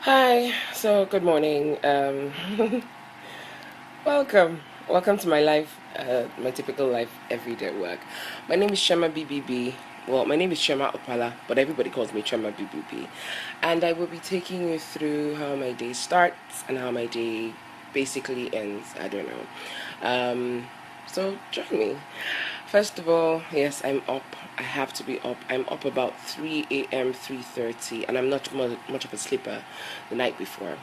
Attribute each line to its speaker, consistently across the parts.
Speaker 1: Hi, so good morning. Welcome to my life, my typical life everyday work. My name is Chioma BBB. Well, my name is Chioma Okpala, but everybody calls me Chioma BBB. And I will be taking you through how my day starts and how my day basically ends. I don't know. So join me. First of all, yes, I'm up. I have to be up. I'm up about 3 a.m., 3:30, and I'm not much of a sleeper the night before.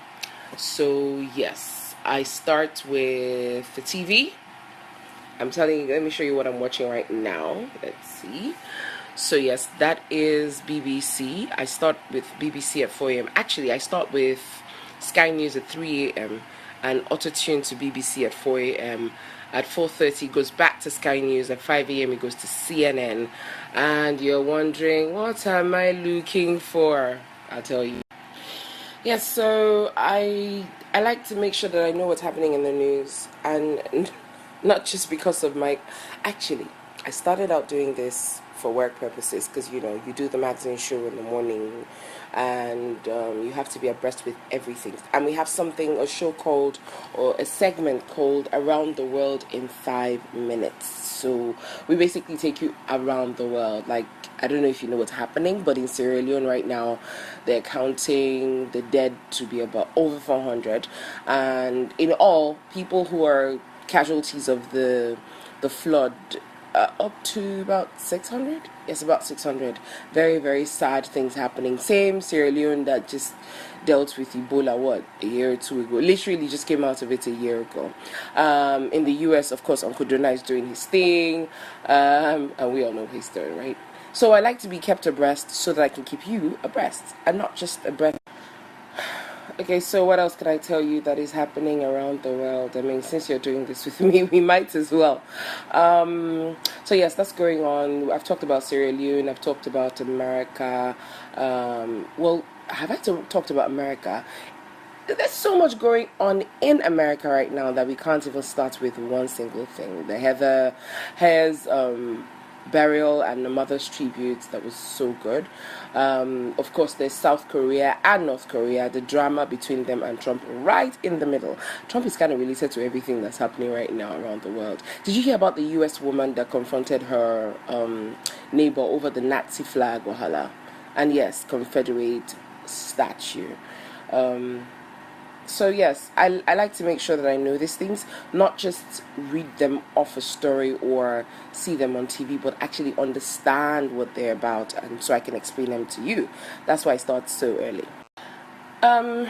Speaker 1: So, yes, I start with the TV. I'm telling you, let me show you what I'm watching right now. Let's see. So, yes, that is BBC. I start with BBC at 4 a.m. Actually, I start with Sky News at 3 a.m. and auto tune to BBC at 4 a.m. At 4:30, it goes back to Sky News. At 5 a.m., it goes to CNN. And you're wondering, what am I looking for? I'll tell you. Yes, so I like to make sure that I know what's happening in the news, and not just because of my. Actually, I started out doing this for work purposes because you do the magazine show in the morning, and you have to be abreast with everything. And we have a show called, or a segment called Around the World in 5 minutes. So we basically take you around the world. Like, I don't know if you know what's happening, but in Sierra Leone right now, they're counting the dead to be about over 400, and in all, people who are casualties of the flood, up to about 600. Yes, about 600. Very, very sad things happening. Same Sierra Leone that just dealt with Ebola, a year or two ago. Literally just came out of it a year ago. In the US, of course, Uncle Donna is doing his thing, and we all know his story, right? So I like to be kept abreast so that I can keep you abreast, and not just abreast. Okay, so what else can I tell you that is happening around the world? I mean, since you're doing this with me, we might as well. So yes, that's going on. I've talked about Sierra Leone. I've talked about America. Have I talked about America? There's so much going on in America right now that we can't even start with one single thing. The Heather has burial and the mother's tribute that was so good. Of course, there's South Korea and North Korea, the drama between them and Trump right in the middle. Trump is kind of related to everything that's happening right now around the world. Did you hear about the US woman that confronted her neighbor over the Nazi flag, Wahala? And yes, Confederate statue. So yes, I like to make sure that I know these things, not just read them off a story or see them on TV, but actually understand what they're about, and so I can explain them to you. That's why I start so early.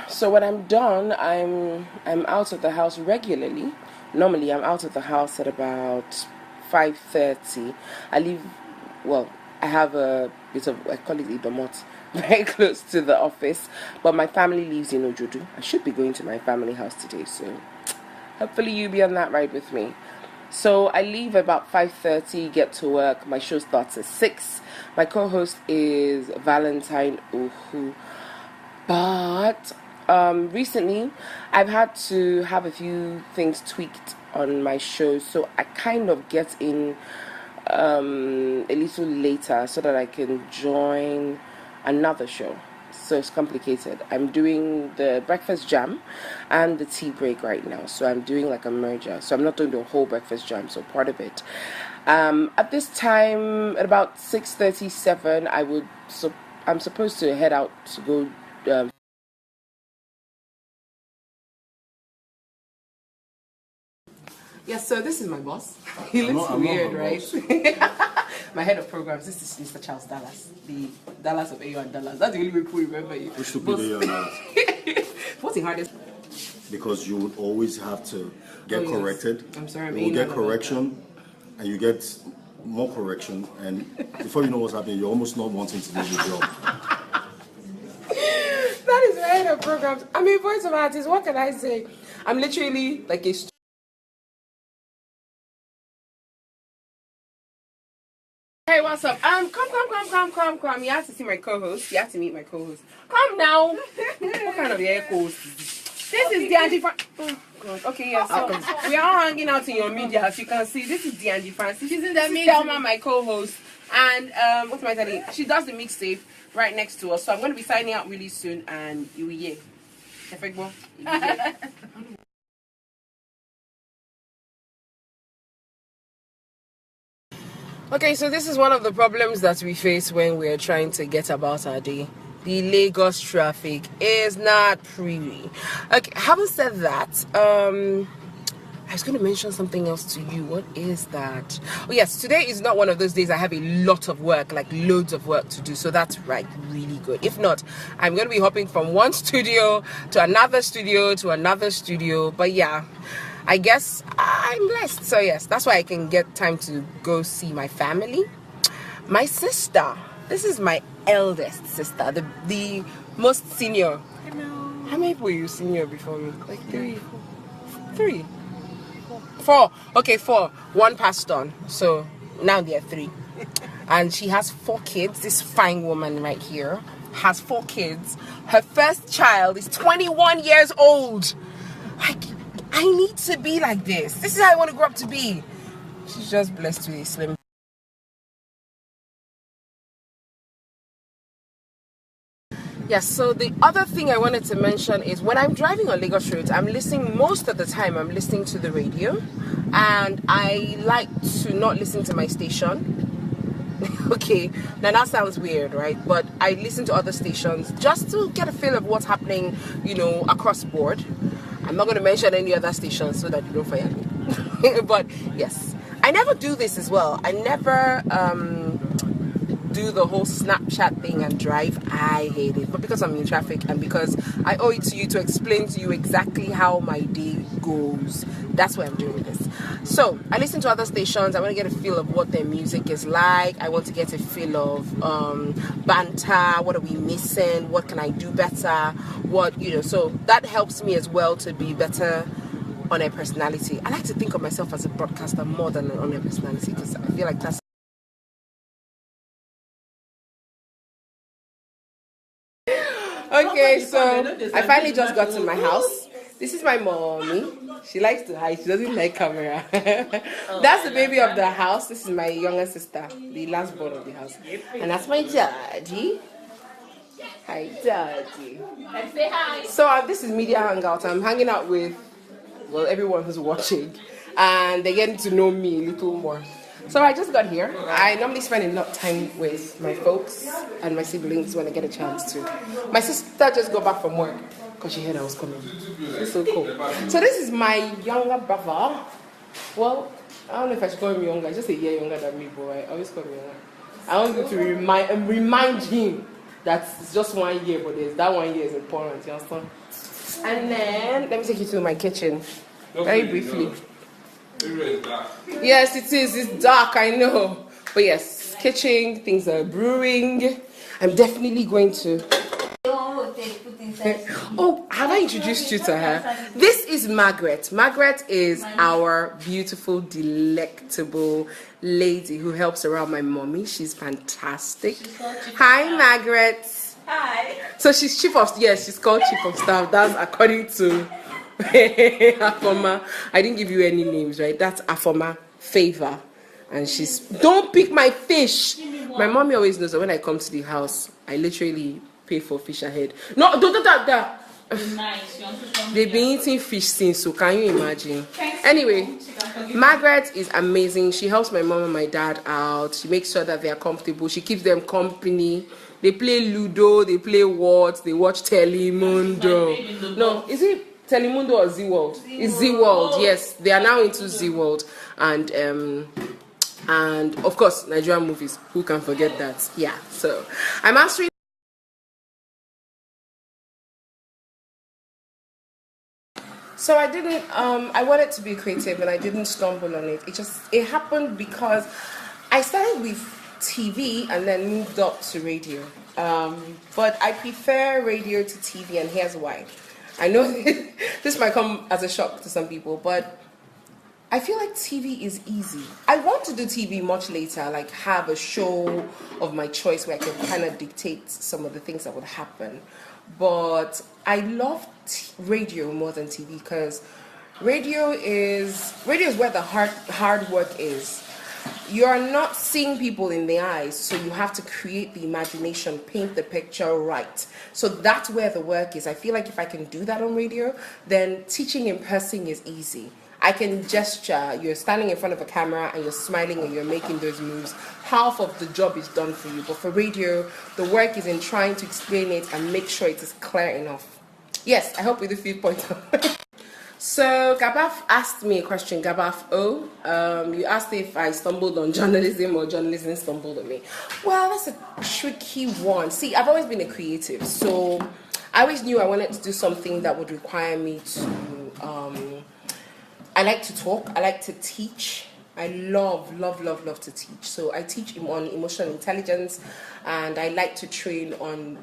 Speaker 1: So when I'm done, I'm out of the house regularly. Normally, I'm out of the house at about 5:30. I leave. Well, I have a bit of, I call it Idomot, very close to the office, but my family lives in Ojodu. I should be going to my family house today, so hopefully you'll be on that ride with me. So I leave about 5:30, get to work. My show starts at 6. My co-host is Valentine Ohu. But recently, I've had to have a few things tweaked on my show, so I kind of get in a little later so that I can join another show. So it's complicated. I'm doing the breakfast jam and the tea break right now. So I'm doing like a merger. So I'm not doing the whole breakfast jam, so part of it. At this time, at about 6:37, I'm supposed to head out to go. Yes, so this is my boss. He looks weird, right? My head of programs, this is Mr. Charles Dallas, the Dallas of AU and Dallas. That's the only way people remember you.
Speaker 2: Which should be the AU and Dallas.
Speaker 1: What's the hardest?
Speaker 2: Because you would always have to get corrected.
Speaker 1: I'm sorry,
Speaker 2: you will get correction, and you get more correction, and before you know what's happening, you're almost not wanting to do the job.
Speaker 1: That is my head of programs. I'm a voice of artist. What can I say? I'm literally like a. Hey, what's up? Come. You have to see my co-host. You have to meet my co-host. Come now. What kind of echoes? This is D'Angie Francis. Oh, God. Okay, yes. So we are all hanging out in your media, as you can see. This is D'Angie Francis. She's in the meeting. Thelma, my co-host. And what's my telling? She does the mixtape right next to us. So I'm going to be signing out really soon, and you will hear. Okay, so this is one of the problems that we face when we're trying to get about our day. The Lagos traffic is not pretty. Okay, having said that, I was going to mention something else to you. What is that? Oh yes, today is not one of those days I have a lot of work, like loads of work to do. So that's right, really good. If not, I'm going to be hopping from one studio to another studio to another studio. But yeah, I guess I'm blessed. So yes, that's why I can get time to go see my family. My sister, this is my eldest sister, the most senior. Hello. How many people you senior before me? Like three. Four. Okay, four. One passed on. So now there are three. And she has 4 kids. This fine woman right here has 4 kids. Her first child is 21 years old. I need to be like this. This is how I want to grow up to be. She's just blessed with a slim. Yes, so the other thing I wanted to mention is when I'm driving on Lagos roads, I'm listening most of the time, I'm listening to the radio. And I like to not listen to my station. Okay, now that sounds weird, right? But I listen to other stations just to get a feel of what's happening, across board. I'm not going to mention any other stations so that you don't fire me. But yes, I never do this as well. I never do the whole Snapchat thing and drive. I hate it, but because I'm in traffic and because I owe it to you to explain to you exactly how my day goes, that's why I'm doing this. So I listen to other stations. I want to get a feel of what their music is like. I want to get a feel of banter. What are we missing? What can I do better? So that helps me as well to be better on a personality. I like to think of myself as a broadcaster more than on a personality because I feel like that's okay. So I finally just got to my house. This is my mommy. She likes to hide. She doesn't like camera. That's the baby of the house. This is my younger sister, the last born of the house. And that's my daddy. Hi, daddy. So this is media hangout. I'm hanging out with, everyone who's watching. And they're getting to know me a little more. So I just got here. I normally spend a lot of time with my folks and my siblings when I get a chance to. My sister just got back from work because she heard I was coming. It's so cool. So this is my younger brother. Well, I don't know if I should call him younger. He's just a year younger than me, but I always call him younger. I want you to remind him that it's just 1 year, but that 1 year is important. You understand? And then let me take you to my kitchen very briefly. Yes, it is. It's dark, I know. But yes, kitchen, things are brewing. I'm definitely going to... Oh, have I introduced you to her? This is Margaret. Margaret is our beautiful, delectable lady who helps around my mommy. She's fantastic. Hi, Margaret.
Speaker 3: Hi.
Speaker 1: So she's she's called chief of staff. That's according to Afoma. I didn't give you any names, right? That's Afoma Favor. And she's, don't pick my fish. My mommy always knows that when I come to the house, I literally pay for fish ahead. No, don't. They've been eating fish since, so can you imagine? Anyway, Margaret is amazing. She helps my mom and my dad out. She makes sure that they are comfortable. She keeps them company. They play Ludo, they play what? They watch Telemundo. No, is it Telemundo or Z World? It's Z World, yes. They are now into Z World. And of course, Nigerian movies. Who can forget that? Yeah, so I'm answering. So I didn't, I wanted to be creative and I didn't stumble on it. It happened because I started with TV and then moved up to radio. But I prefer radio to TV, and here's why. I know this might come as a shock to some people, but I feel like TV is easy. I want to do TV much later, like have a show of my choice where I can kind of dictate some of the things that would happen. But I love radio more than TV because radio is where the hard work is. you're not seeing people in the eyes, so you have to create the imagination, paint the picture right. So that's where the work is. I feel like if I can do that on radio, then teaching in person is easy. I can gesture, you're standing in front of a camera and you're smiling and you're making those moves. Half of the job is done for you. But for radio, the work is in trying to explain it and make sure it is clear enough. Yes, I hope with a few points. So Gabaf asked me a question, Gabaf O. You asked if I stumbled on journalism or journalism stumbled on me. Well, that's a tricky one. See, I've always been a creative, so I always knew I wanted to do something that would require me to, I like to talk, I like to teach. I love to teach. So I teach on emotional intelligence, and I like to train on,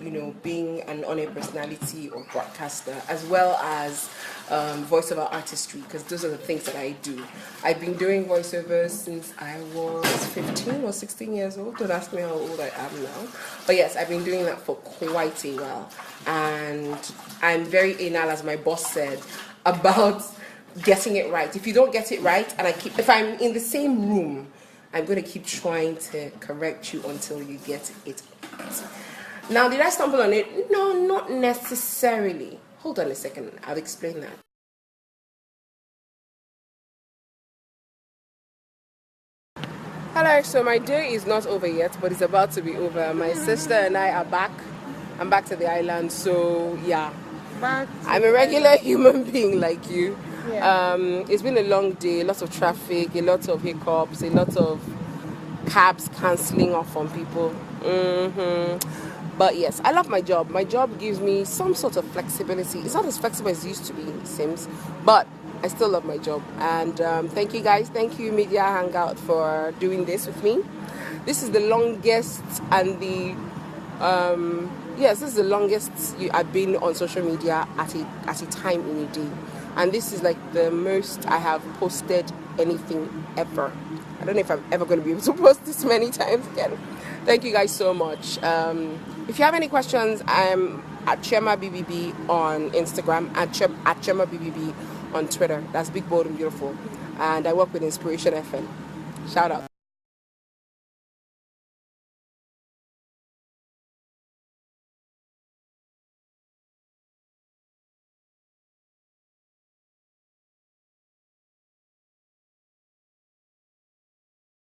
Speaker 1: being an on-air personality or broadcaster, as well as voiceover artistry, because those are the things that I do. I've been doing voiceovers since I was 15 or 16 years old. Don't ask me how old I am now. But yes, I've been doing that for quite a while. And I'm very anal, as my boss said, about getting it right. If you don't get it right, and if I'm in the same room, I'm going to keep trying to correct you until you get it right. Now, did I stumble on it? No, not necessarily. Hold on a second, I'll explain that. Hello, so my day is not over yet, but it's about to be over. My sister and I are back. I'm back to the island, so yeah. I'm a regular human being like you. Yeah. It's been a long day, lots of traffic, a lot of hiccups, a lot of cabs cancelling off on people. But yes, I love my job. My job gives me some sort of flexibility. It's not as flexible as it used to be, it seems, but I still love my job. And thank you guys, thank you Media Hangout for doing this with me. This is the longest and the yes, this is the longest I've been on social media at a time in a day. And this is like the most I have posted anything ever. I don't know if I'm ever going to be able to post this many times again. Thank you guys so much. If you have any questions, I'm at Chioma BBB on Instagram, at Chioma BBB on Twitter. That's big, bold, and beautiful. And I work with Inspiration FM. Shout out.